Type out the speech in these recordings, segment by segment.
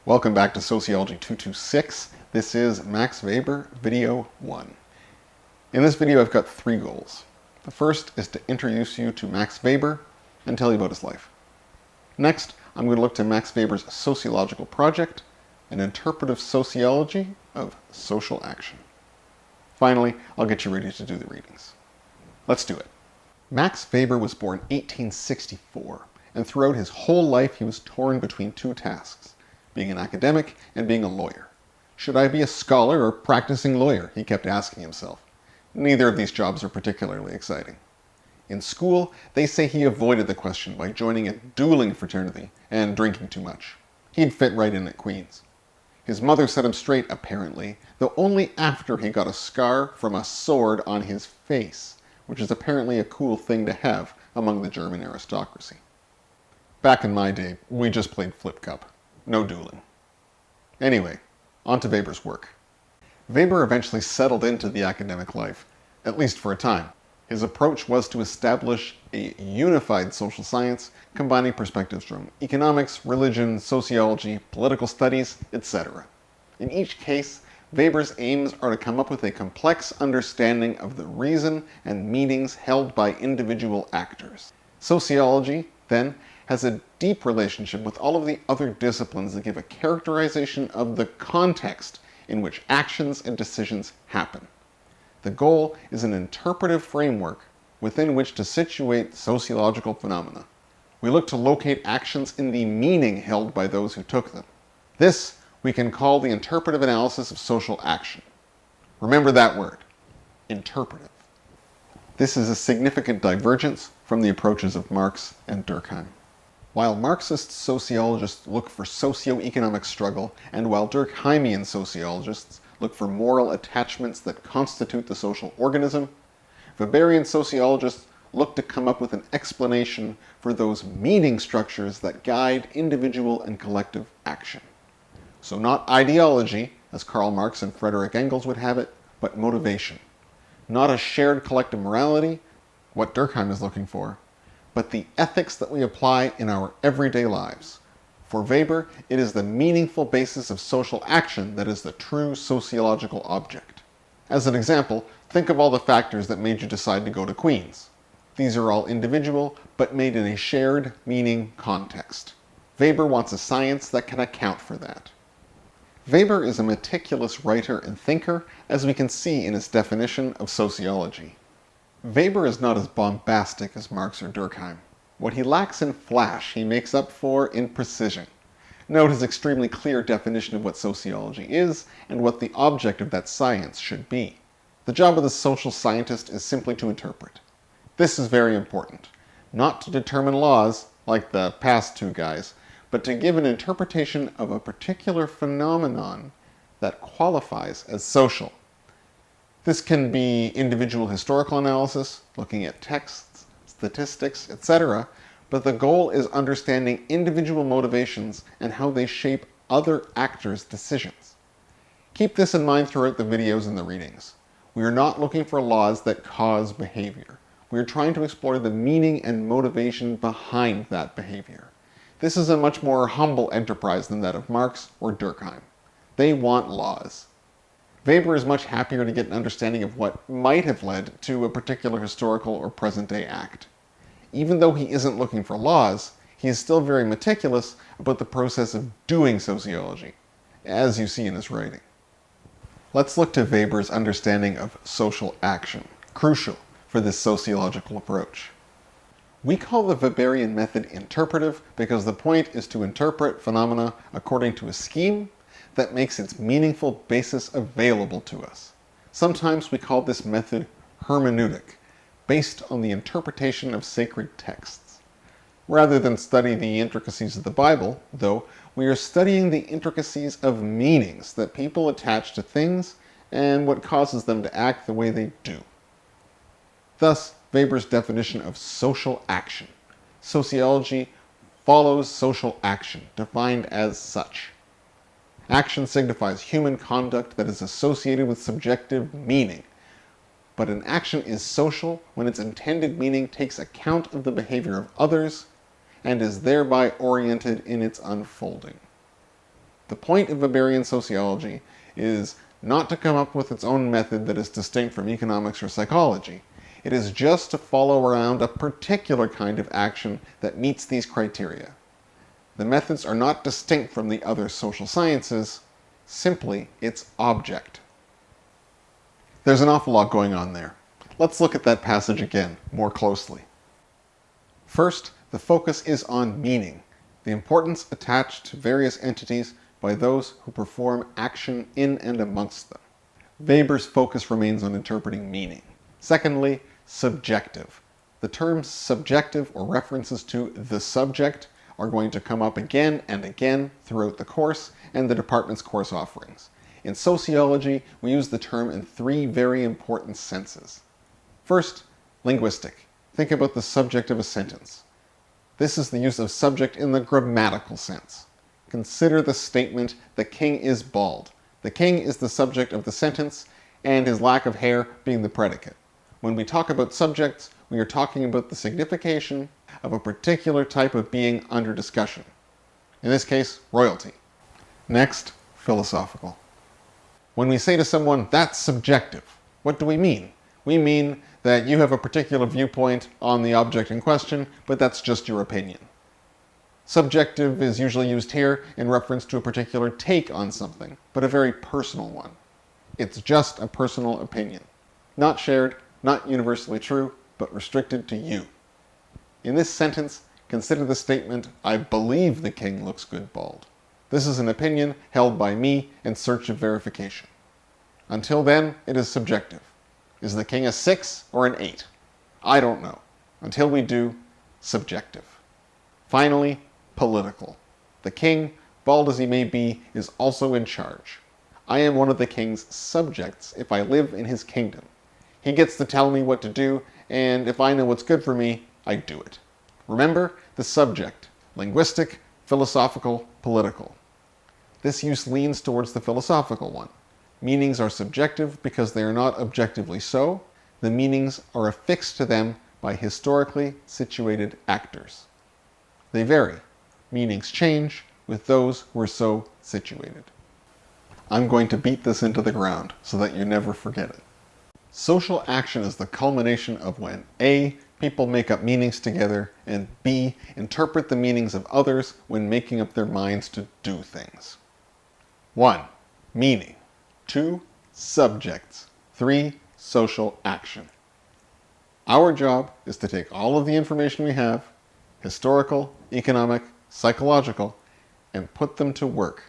Welcome back to Sociology 226. This is Max Weber, video 1. In this video I've got 3 goals. The first is to introduce you to Max Weber and tell you about his life. Next, I'm going to look to Max Weber's sociological project, an interpretive sociology of social action. Finally, I'll get you ready to do the readings. Let's do it. Max Weber was born 1864, and throughout his whole life he was torn between 2 tasks. Being an academic and being a lawyer. Should I be a scholar or practicing lawyer? He kept asking himself. Neither of these jobs are particularly exciting. In school, they say he avoided the question by joining a dueling fraternity and drinking too much. He'd fit right in at Queen's. His mother set him straight, apparently, though only after he got a scar from a sword on his face, which is apparently a cool thing to have among the German aristocracy. Back in my day, we just played flip cup. No dueling. Anyway, on to Weber's work. Weber eventually settled into the academic life, at least for a time. His approach was to establish a unified social science, combining perspectives from economics, religion, sociology, political studies, etc. In each case, Weber's aims are to come up with a complex understanding of the reason and meanings held by individual actors. Sociology, then, has a deep relationship with all of the other disciplines that give a characterization of the context in which actions and decisions happen. The goal is an interpretive framework within which to situate sociological phenomena. We look to locate actions in the meaning held by those who took them. This we can call the interpretive analysis of social action. Remember that word, interpretive. This is a significant divergence from the approaches of Marx and Durkheim. While Marxist sociologists look for socio-economic struggle, and while Durkheimian sociologists look for moral attachments that constitute the social organism, Weberian sociologists look to come up with an explanation for those meaning structures that guide individual and collective action. So not ideology, as Karl Marx and Friedrich Engels would have it, but motivation. Not a shared collective morality, what Durkheim is looking for, but the ethics that we apply in our everyday lives. For Weber, it is the meaningful basis of social action that is the true sociological object. As an example, think of all the factors that made you decide to go to Queen's. These are all individual, but made in a shared meaning context. Weber wants a science that can account for that. Weber is a meticulous writer and thinker, as we can see in his definition of sociology. Weber is not as bombastic as Marx or Durkheim. What he lacks in flash, he makes up for in precision. Note his extremely clear definition of what sociology is and what the object of that science should be. The job of the social scientist is simply to interpret. This is very important. Not to determine laws, like the past 2 guys, but to give an interpretation of a particular phenomenon that qualifies as social. This can be individual historical analysis, looking at texts, statistics, etc., but the goal is understanding individual motivations and how they shape other actors' decisions. Keep this in mind throughout the videos and the readings. We are not looking for laws that cause behavior. We are trying to explore the meaning and motivation behind that behavior. This is a much more humble enterprise than that of Marx or Durkheim. They want laws. Weber is much happier to get an understanding of what might have led to a particular historical or present-day act. Even though he isn't looking for laws, he is still very meticulous about the process of doing sociology, as you see in his writing. Let's look to Weber's understanding of social action, crucial for this sociological approach. We call the Weberian method interpretive because the point is to interpret phenomena according to a scheme that makes its meaningful basis available to us. Sometimes we call this method hermeneutic, based on the interpretation of sacred texts. Rather than study the intricacies of the Bible, though, we are studying the intricacies of meanings that people attach to things and what causes them to act the way they do. Thus, Weber's definition of social action. Sociology follows social action, defined as such. Action signifies human conduct that is associated with subjective meaning, but an action is social when its intended meaning takes account of the behavior of others and is thereby oriented in its unfolding. The point of Weberian sociology is not to come up with its own method that is distinct from economics or psychology. It is just to follow around a particular kind of action that meets these criteria. The methods are not distinct from the other social sciences, simply its object. There's an awful lot going on there. Let's look at that passage again, more closely. First, the focus is on meaning, the importance attached to various entities by those who perform action in and amongst them. Weber's focus remains on interpreting meaning. Secondly, subjective. The terms subjective or references to the subject are going to come up again and again throughout the course and the department's course offerings. In sociology, we use the term in three very important senses. First, linguistic. Think about the subject of a sentence. This is the use of subject in the grammatical sense. Consider the statement, "The king is bald." The king is the subject of the sentence, and his lack of hair being the predicate. When we talk about subjects, we are talking about the signification of a particular type of being under discussion. In this case, royalty. Next, philosophical. When we say to someone, "That's subjective," what do we mean? We mean that you have a particular viewpoint on the object in question, but that's just your opinion. Subjective is usually used here in reference to a particular take on something, but a very personal one. It's just a personal opinion. Not shared, not universally true, but restricted to you. In this sentence, consider the statement, "I believe the king looks good bald." This is an opinion held by me in search of verification. Until then, it is subjective. Is the king a 6 or an 8? I don't know. Until we do, subjective. Finally, political. The king, bald as he may be, is also in charge. I am one of the king's subjects if I live in his kingdom. He gets to tell me what to do, and if I know what's good for me, I do it. Remember the subject: linguistic, philosophical, political. This use leans towards the philosophical one. Meanings are subjective because they are not objectively so. The meanings are affixed to them by historically situated actors. They vary. Meanings change with those who are so situated. I'm going to beat this into the ground so that you never forget it. Social action is the culmination of when A, people make up meanings together, and B, interpret the meanings of others when making up their minds to do things. 1. Meaning. 2. Subjects. 3. Social action. Our job is to take all of the information we have, historical, economic, psychological, and put them to work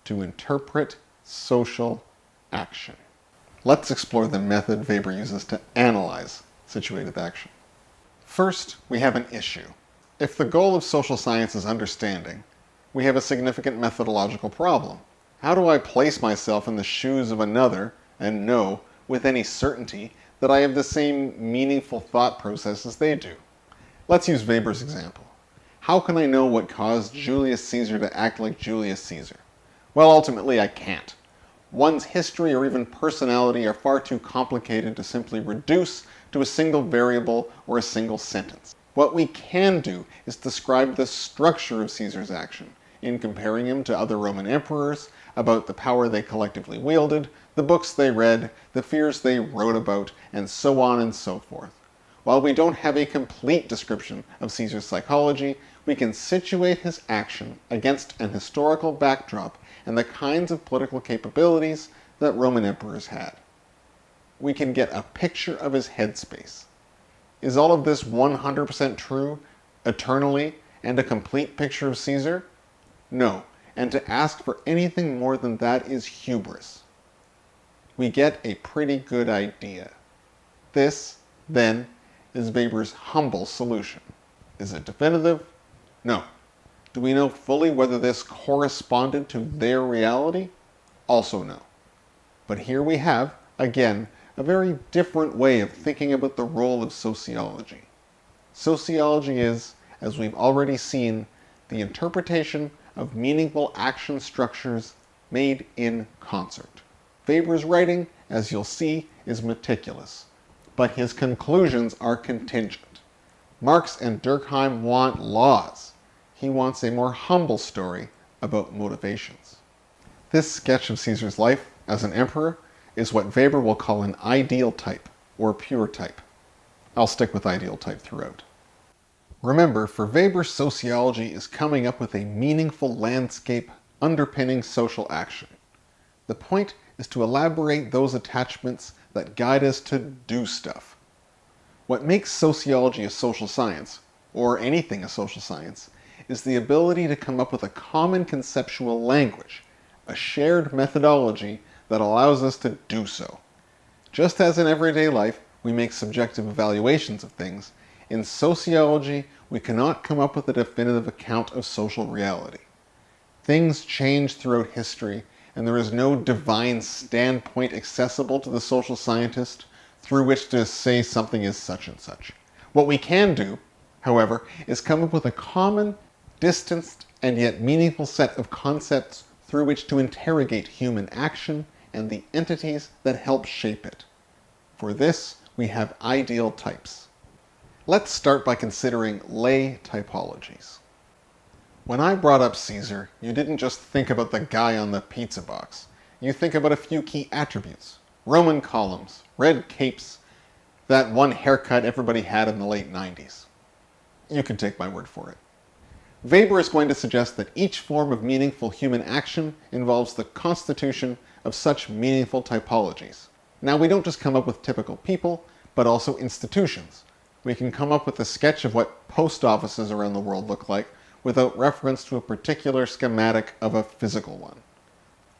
to interpret social action. Let's explore the method Weber uses to analyze situated action. First, we have an issue. If the goal of social science is understanding, we have a significant methodological problem. How do I place myself in the shoes of another and know with any certainty that I have the same meaningful thought process as they do? Let's use Weber's example. How can I know what caused Julius Caesar to act like Julius Caesar? Well, ultimately I can't. One's history or even personality are far too complicated to simply reduce to a single variable or a single sentence. What we can do is describe the structure of Caesar's action in comparing him to other Roman emperors, about the power they collectively wielded, the books they read, the fears they wrote about, and so on and so forth. While we don't have a complete description of Caesar's psychology, we can situate his action against an historical backdrop and the kinds of political capabilities that Roman emperors had. We can get a picture of his headspace. Is all of this 100% true, eternally, and a complete picture of Caesar? No, and to ask for anything more than that is hubris. We get a pretty good idea. This, then, is Weber's humble solution. Is it definitive? No. Do we know fully whether this corresponded to their reality? Also no. But here we have, again, a very different way of thinking about the role of sociology. Sociology is, as we've already seen, the interpretation of meaningful action structures made in concert. Weber's writing, as you'll see, is meticulous, but his conclusions are contingent. Marx and Durkheim want laws. He wants a more humble story about motivations. This sketch of Caesar's life as an emperor is what Weber will call an ideal type, or pure type. I'll stick with ideal type throughout. Remember, for Weber, sociology is coming up with a meaningful landscape underpinning social action. The point is to elaborate those attachments that guide us to do stuff. What makes sociology a social science, or anything a social science, is the ability to come up with a common conceptual language, a shared methodology that allows us to do so. Just as in everyday life, we make subjective evaluations of things, in sociology, we cannot come up with a definitive account of social reality. Things change throughout history, and there is no divine standpoint accessible to the social scientist through which to say something is such and such. What we can do, however, is come up with a common, distanced, and yet meaningful set of concepts through which to interrogate human action and the entities that help shape it. For this, we have ideal types. Let's start by considering lay typologies. When I brought up Caesar, you didn't just think about the guy on the pizza box. You think about a few key attributes. Roman columns, red capes, that one haircut everybody had in the late 90s. You can take my word for it. Weber is going to suggest that each form of meaningful human action involves the constitution of such meaningful typologies. Now, we don't just come up with typical people, but also institutions. We can come up with a sketch of what post offices around the world look like without reference to a particular schematic of a physical one.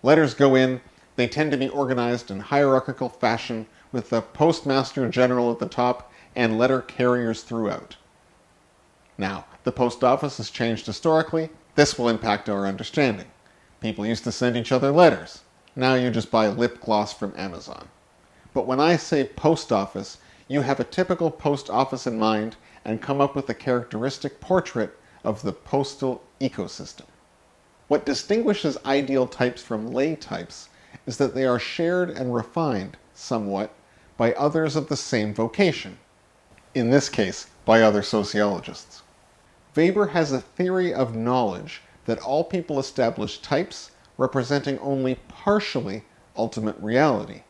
Letters go in, they tend to be organized in hierarchical fashion with the postmaster general at the top and letter carriers throughout. Now, the post office has changed historically. This will impact our understanding. People used to send each other letters. Now you just buy lip gloss from Amazon. But when I say post office, you have a typical post office in mind and come up with a characteristic portrait of the postal ecosystem. What distinguishes ideal types from lay types is that they are shared and refined somewhat by others of the same vocation. In this case, by other sociologists. Weber has a theory of knowledge that all people establish types representing only partially ultimate reality.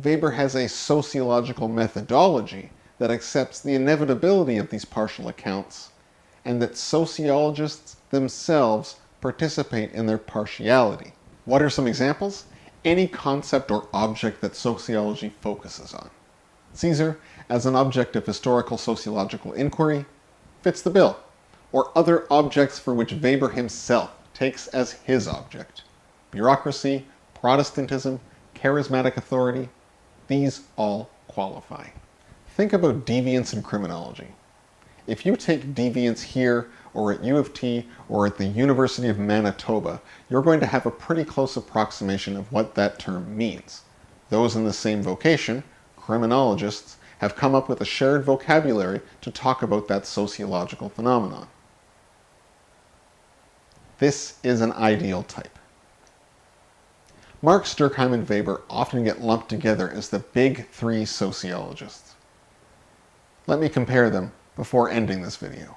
Weber has a sociological methodology that accepts the inevitability of these partial accounts, and that sociologists themselves participate in their partiality. What are some examples? Any concept or object that sociology focuses on. Caesar, as an object of historical sociological inquiry, fits the bill. Or other objects for which Weber himself takes as his object. Bureaucracy, Protestantism, charismatic authority, these all qualify. Think about deviance in criminology. If you take deviance here, or at U of T, or at the University of Manitoba, you're going to have a pretty close approximation of what that term means. Those in the same vocation, criminologists, have come up with a shared vocabulary to talk about that sociological phenomenon. This is an ideal type. Marx, Durkheim, and Weber often get lumped together as the big three sociologists. Let me compare them before ending this video.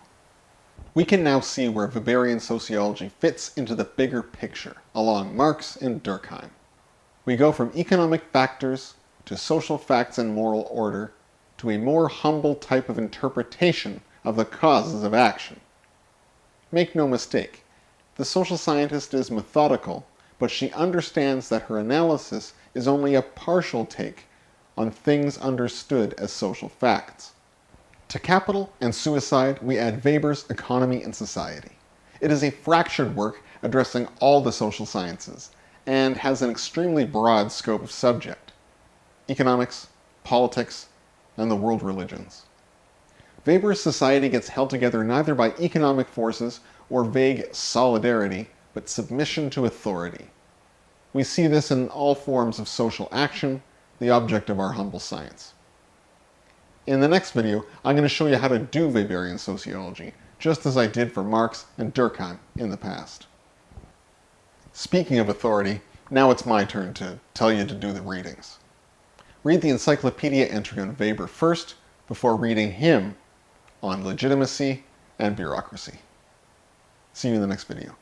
We can now see where Weberian sociology fits into the bigger picture along Marx and Durkheim. We go from economic factors to social facts and moral order to a more humble type of interpretation of the causes of action. Make no mistake, the social scientist is methodical, but she understands that her analysis is only a partial take on things understood as social facts. To capital and suicide, we add Weber's Economy and Society. It is a fractured work addressing all the social sciences, and has an extremely broad scope of subject: economics, politics, and the world religions. Weber's society gets held together neither by economic forces or vague solidarity, but submission to authority. We see this in all forms of social action, the object of our humble science. In the next video, I'm going to show you how to do Weberian sociology, just as I did for Marx and Durkheim in the past. Speaking of authority, now it's my turn to tell you to do the readings. Read the encyclopedia entry on Weber first, before reading him on legitimacy and bureaucracy. See you in the next video.